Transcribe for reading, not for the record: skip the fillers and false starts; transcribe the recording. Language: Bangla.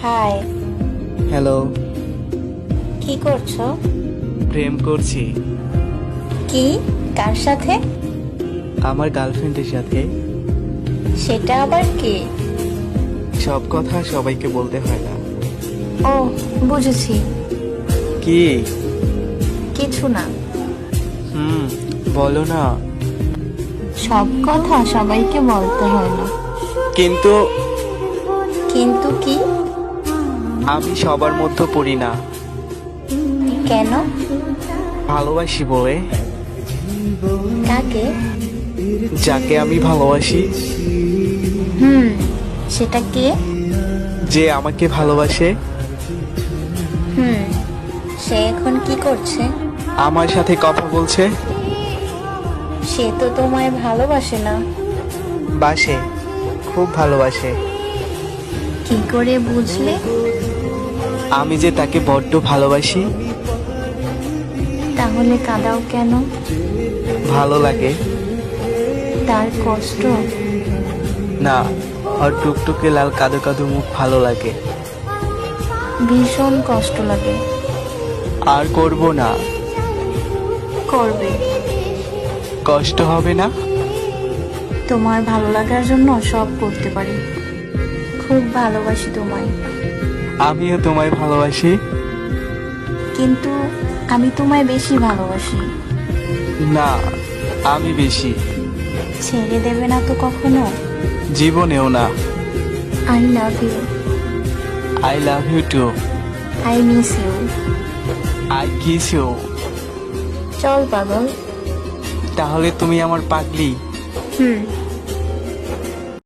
হাই। হ্যালো। কি করছো? প্রেম করছি। কি? কার সাথে? আমার গার্লফ্রেন্ডের সাথে। সেটা আবার কি? সব কথা সবাইকে বলতে হয় না। ও, বুঝেছি। কি? কিছু না। বলো না। সব কথা সবাইকে বলতে হয় না। কিন্তু কিন্তু কি? আমি সবার মধ্যে পড়ি না। কেন? ভালোবাসি বলে। কাকে? যাকে আমি ভালোবাসি। সেটা কে? যে আমাকে ভালোবাসে। সে এখন কি করছে? আমার সাথে কথা বলছে। সে তো তোমায় ভালোবাসে না। বাসে, খুব ভালোবাসে। কি করে বুঝলে? আমি যে তাকে বড্ড ভালোবাসি। তাহলে কাঁদাও কেন? ভালো লাগে। তার কষ্ট? না, আর টুকটুকে লাল কাদো কাদো মুখ ভালো লাগে। ভীষণ কষ্ট লাগে। আর করব না। করবে। কষ্ট হবে না? তোমার ভালো লাগার জন্য সব করতে পারি। খুব ভালোবাসি তোমায়। আমিও তোমায় ভালোবাসি। কিন্তু আমি তোমায় বেশি ভালোবাসি। না, আমি বেশি। ছেড়ে দেবে না তো কখনো? জীবনেও না। I love you. I love you too. I miss you. I kiss you. চল পাগল। তাহলে তুমি আমার পাগলি। হুম।